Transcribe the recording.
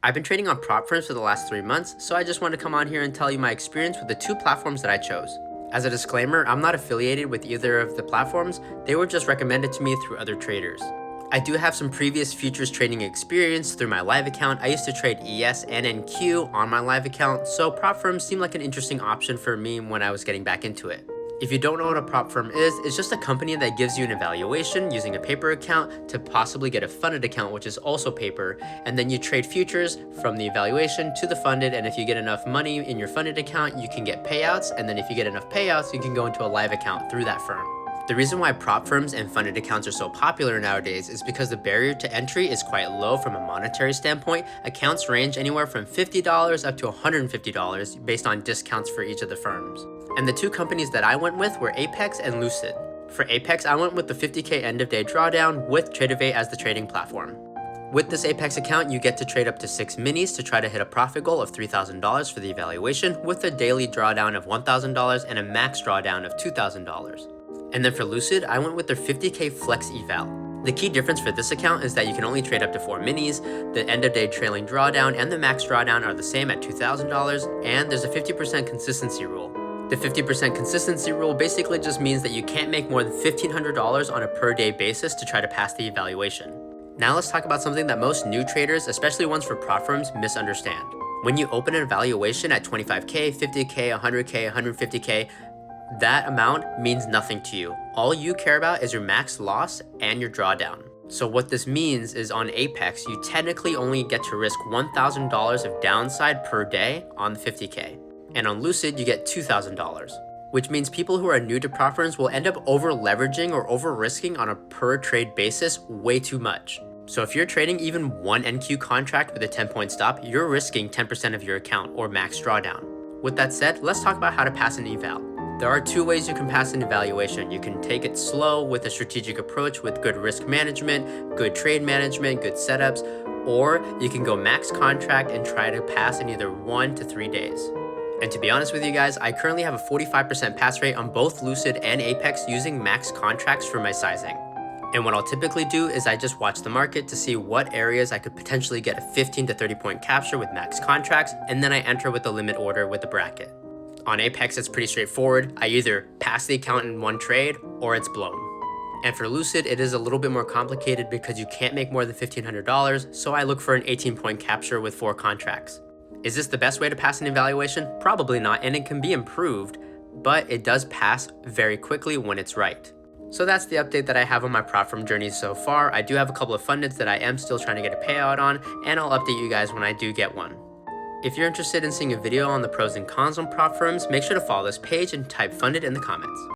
I've been trading on Propfirms for the last 3 months, so I just wanted to come on here and tell you my experience with the two platforms that I chose. As a disclaimer, I'm not affiliated with either of the platforms, they were just recommended to me through other traders. I do have some previous futures trading experience through my live account. I used to trade ES and NQ on my live account, so Propfirm seemed like an interesting option for me when I was getting back into it. If you don't know what a Propfirm is, it's just a company that gives you an evaluation using a paper account to possibly get a funded account, which is also paper, and then you trade futures from the evaluation to the funded, and if you get enough money in your funded account, you can get payouts, and then if you get enough payouts, you can go into a live account through that firm. The reason why prop firms and funded accounts are so popular nowadays is because the barrier to entry is quite low from a monetary standpoint. Accounts range anywhere from $50 up to $150 based on discounts for each of the firms. And the two companies that I went with were Apex and Lucid. For Apex, I went with the 50K end of day drawdown with Tradeovate as the trading platform. With this Apex account, you get to trade up to 6 minis to try to hit a profit goal of $3,000 for the evaluation with a daily drawdown of $1,000 and a max drawdown of $2,000. And then for Lucid, I went with their 50K Flex Eval. The key difference for this account is that you can only trade up to 4 minis, the end of day trailing drawdown and the max drawdown are the same at $2,000, and there's a 50% consistency rule. The 50% consistency rule basically just means that you can't make more than $1,500 on a per day basis to try to pass the evaluation. Now let's talk about something that most new traders, especially ones for prop firms, misunderstand. When you open an evaluation at 25K, 50K, 100K, 150K, that amount means nothing to you. All you care about is your max loss and your drawdown. So what this means is on Apex, you technically only get to risk $1,000 of downside per day on the 50K. And on Lucid, you get $2,000, which means people who are new to prop firms will end up over leveraging or over risking on a per trade basis way too much. So if you're trading even one NQ contract with a 10-point stop, you're risking 10% of your account or max drawdown. With that said, let's talk about how to pass an eval. There are two ways you can pass an evaluation. You can take it slow with a strategic approach with good risk management, good trade management, good setups, or you can go max contract and try to pass in either 1 to 3 days. And to be honest with you guys, I currently have a 45% pass rate on both Lucid and Apex using max contracts for my sizing. And what I'll typically do is I just watch the market to see what areas I could potentially get a 15 to 30 point capture with max contracts, and then I enter with the limit order with the bracket. On Apex, it's pretty straightforward. I either pass the account in one trade or it's blown. And for Lucid, it is a little bit more complicated because you can't make more than $1,500, so I look for an 18-point capture with 4 contracts. Is this the best way to pass an evaluation? Probably not, and it can be improved, but it does pass very quickly when it's right. So that's the update that I have on my Propfirm journey so far. I do have a couple of fundeds that I am still trying to get a payout on, and I'll update you guys when I do get one. If you're interested in seeing a video on the pros and cons on prop firms, make sure to follow this page and type funded in the comments.